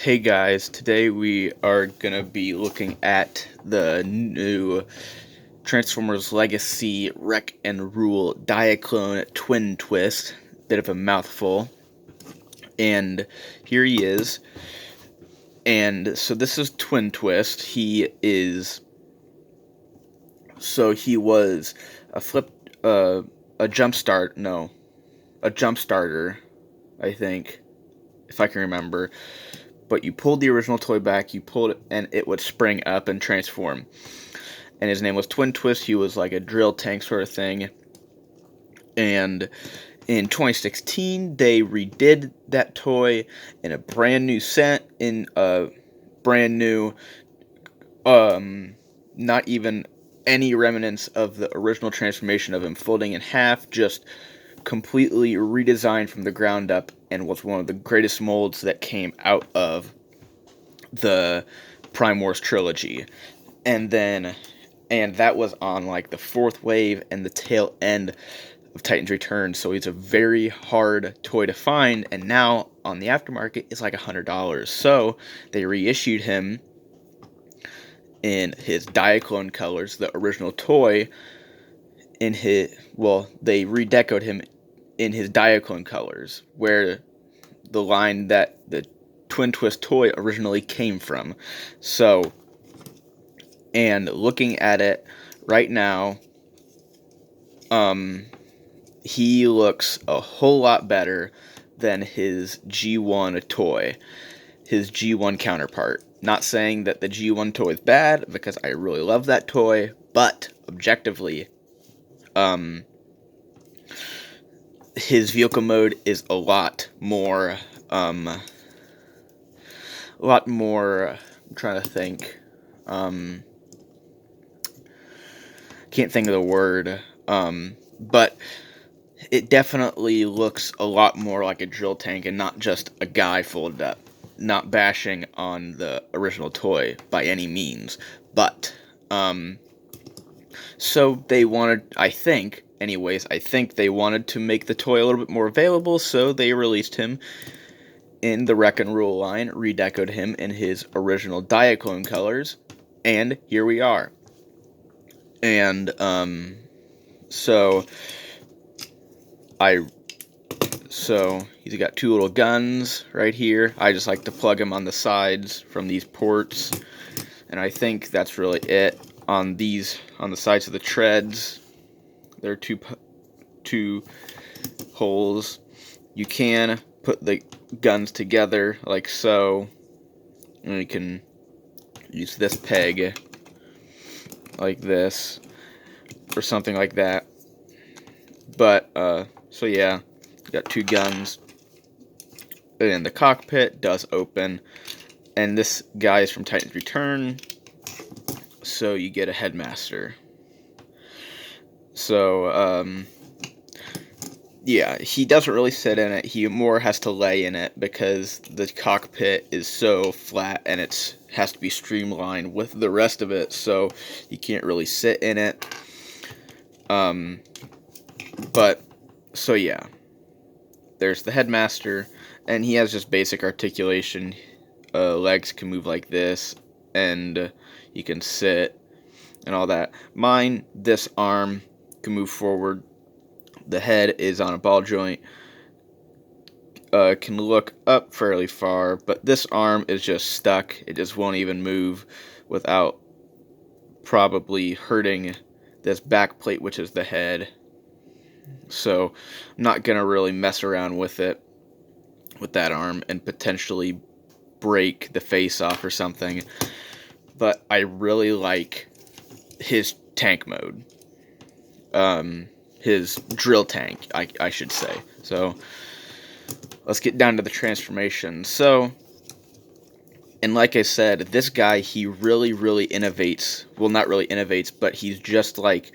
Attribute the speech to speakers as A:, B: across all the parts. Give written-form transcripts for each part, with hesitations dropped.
A: Hey guys, today we are going to be looking at the new Transformers Legacy Wreck and Rule Dioclone Twin Twist. Bit of a mouthful. And here he is. And so this is Twin Twist. He was a jump starter, I think, if I can remember. But you pulled the original toy back, you pulled it, and it would spring up and transform. And his name was Twin Twist. He was like a drill tank sort of thing. And in 2016, they redid that toy in a brand new set, in a brand new, not even any remnants of the original transformation of him folding in half, just completely redesigned from the ground up, and was one of the greatest molds that came out of the Prime Wars trilogy. And that was on like the fourth wave and the tail end of Titan's Return, so he's a very hard toy to find, and now on the aftermarket it's like $100. So they reissued him in his Dioclone colors, the original toy. They redecoed him in his Dioclone colors, where the line that the Twin Twist toy originally came from. So, and looking at it right now, he looks a whole lot better than his G1 toy, his G1 counterpart. Not saying that the G1 toy is bad, because I really love that toy, but objectively, his vehicle mode is a lot more, I'm trying to think, can't think of the word, but it definitely looks a lot more like a drill tank and not just a guy folded up. Not bashing on the original toy by any means, but, so they wanted, I think they wanted to make the toy a little bit more available, so they released him in the Wreck and Rule line, redecoed him in his original Dioclone colors, and here we are. And, so he's got two little guns right here. I just like to plug them on the sides from these ports, and I think that's really it. On the sides of the treads, there are two holes. You can put the guns together like so, and you can use this peg like this or something like that. But so yeah, got two guns, and the cockpit does open, and this guy is from Titan's Return, so you get a Headmaster. So yeah, he doesn't really sit in it. He more has to lay in it because the cockpit is so flat and it has to be streamlined with the rest of it, so you can't really sit in it. But so yeah, there's the Headmaster, and he has just basic articulation. Legs can move like this, and you can sit and all that. Mine, this arm can move forward. The head is on a ball joint. Can look up fairly far, but this arm is just stuck. It just won't even move without probably hurting this back plate, which is the head. So I'm not gonna really mess around with it, with that arm, and potentially break the face off or something. But I really like his tank mode, his drill tank, I should say. So let's get down to the transformation. So, and like I said, this guy, he really innovates. Well, not really innovates, but he's just like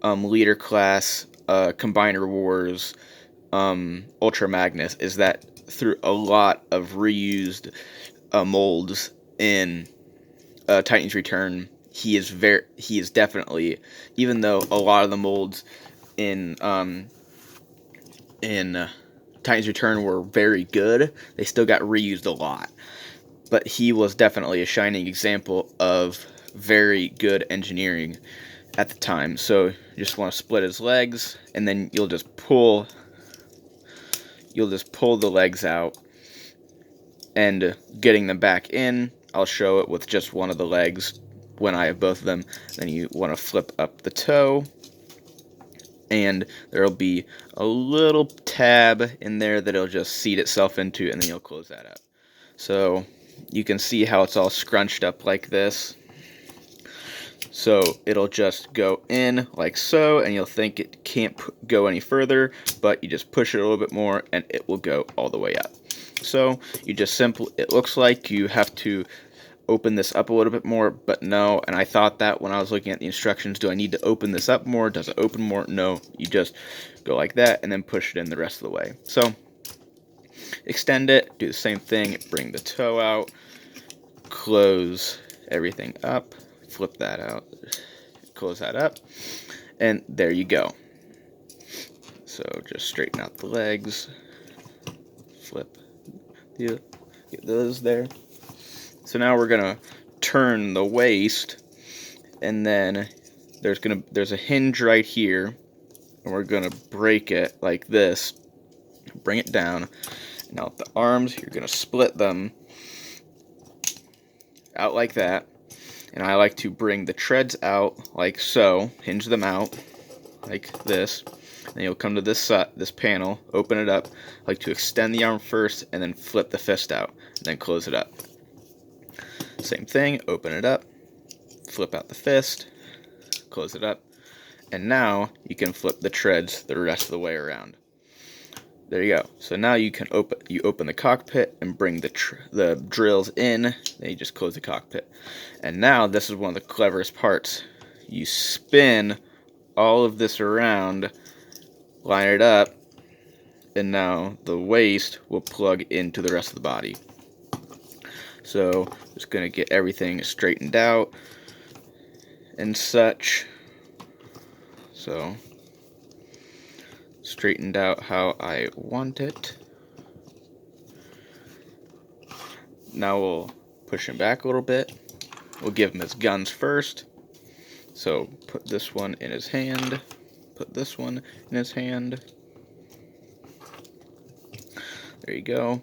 A: Leader Class, Combiner Wars, Ultra Magnus, is that through a lot of reused molds in Titan's Return, he is definitely, even though a lot of the molds in Titan's Return were very good, they still got reused a lot. but he was definitely a shining example of very good engineering at the time. So you just want to split his legs, and then you'll just pull the legs out, and getting them back in, I'll show it with just one of the legs when I have both of them. Then you want to flip up the toe, and there'll be a little tab in there that it'll just seat itself into, and then you'll close that up. So you can see how it's all scrunched up like this. So it'll just go in like so, and you'll think it can't go any further, but you just push it a little bit more and it will go all the way up. So you just it looks like you have to open this up a little bit more, but no. And I thought that when I was looking at the instructions, do I need to open this up more? Does it open more? No, you just go like that and then push it in the rest of the way. So extend it, do the same thing, bring the toe out, close everything up, flip that out, close that up, and there you go. So just straighten out the legs, flip, get those there. So now we're gonna turn the waist, and then there's a hinge right here, and we're gonna break it like this, bring it down. Now with the arms, you're gonna split them out like that, and I like to bring the treads out like so, hinge them out like this. Then you'll come to this panel, open it up. I like to extend the arm first, and then flip the fist out, and then close it up. Same thing, open it up, flip out the fist, close it up, and now you can flip the treads the rest of the way around. There you go. So now you can open the cockpit and bring the drills in. Then you just close the cockpit. And now this is one of the cleverest parts. You spin all of this around, line it up, and now the waist will plug into the rest of the body. So just gonna get everything straightened out and such. So straightened out how I want it. Now we'll push him back a little bit. We'll give him his guns first. So put this one in his hand, put this one in his hand. There you go.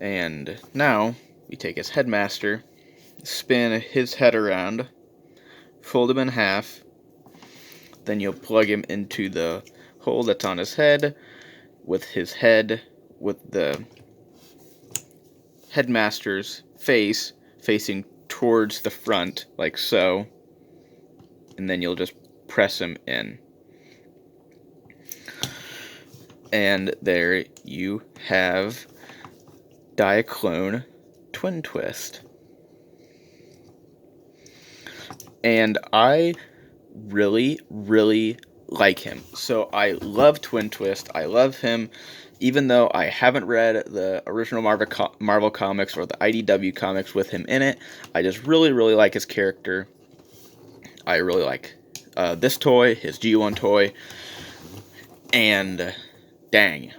A: And now we take his headmaster, spin his head around, fold him in half. Then you'll plug him into the hole that's on his head, with the headmaster's face facing towards the front, like so. And then you'll just press him in. And there you have Dioclone Twin Twist. And I really, really like him. So I love Twin Twist. I love him, even though I haven't read the original Marvel comics or the IDW comics with him in it. I just really, really like his character. I really like this toy, his G1 toy, and dang,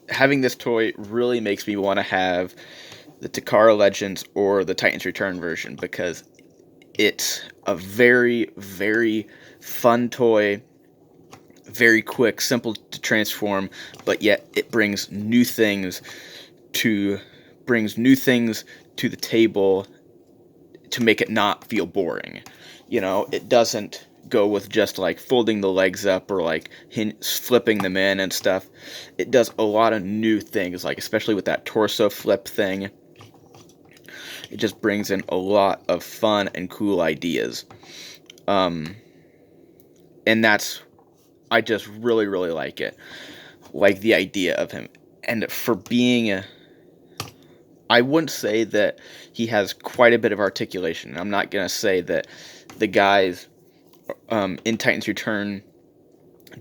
A: having this toy really makes me want to have the Takara Legends or the Titans Return version, because it's a very, very fun toy, very quick, simple to transform, but yet it brings new things to the table to make it not feel boring. You know, it doesn't go with just like folding the legs up or like flipping them in and stuff. It does a lot of new things, like especially with that torso flip thing. It just brings in a lot of fun and cool ideas. And I just really, really like it. Like the idea of him. And for being I wouldn't say that he has quite a bit of articulation. I'm not going to say that the guys in Titans Return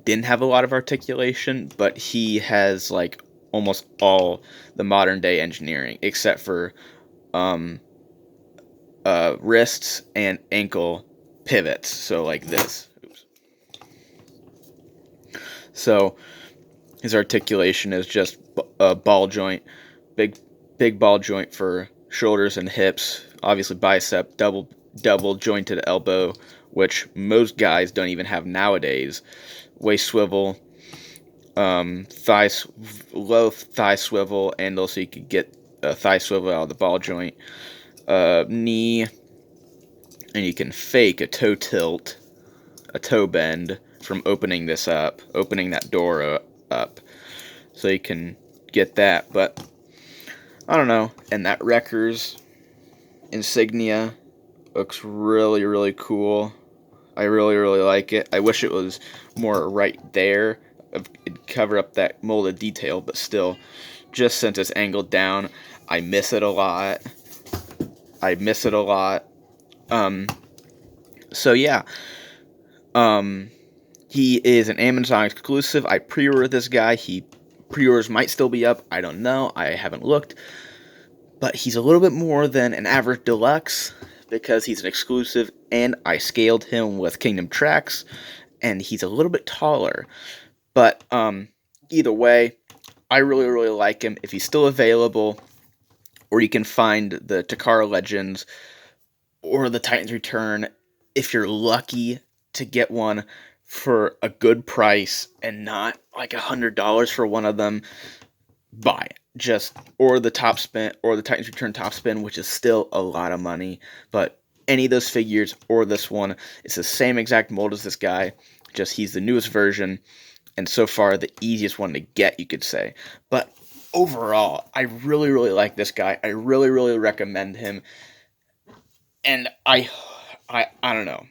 A: didn't have a lot of articulation, but he has like almost all the modern day engineering, except for wrists and ankle pivots. So like this. Oops. So his articulation is just a ball joint, big big ball joint for shoulders and hips. Obviously bicep, double jointed elbow, which most guys don't even have nowadays. Waist swivel, low thigh swivel, and also you could get a thigh swivel out of the ball joint. Knee, and you can fake a toe tilt, a toe bend from opening that door up. So you can get that, but I don't know. And that Wrecker's insignia looks really, really cool. I really, really like it. I wish it was more right there. It'd cover up that molded detail, but still, just since it's angled down, I miss it a lot. So yeah. He is an Amazon exclusive. I pre-ordered this guy. Pre-orders might still be up. I don't know. I haven't looked. But he's a little bit more than an average deluxe because he's an exclusive, and I scaled him with Kingdom Tracks, and he's a little bit taller. But either way, I really, really like him. If he's still available, or you can find the Takara Legends or the Titans Return, if you're lucky to get one for a good price and not like $100 for one of them, buy it. Or the top spin, or the Titans Return top spin, which is still a lot of money. But any of those figures or this one, it's the same exact mold as this guy, just he's the newest version, and so far the easiest one to get, you could say. But overall, I really, really like this guy. I really, really recommend him. And I don't know.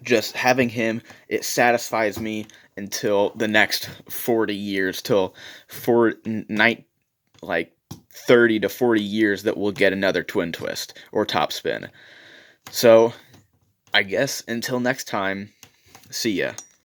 A: Just having him, it satisfies me until the next 40 years, till 30 to 40 years that we'll get another twin twist or top spin. So, I guess until next time, see ya.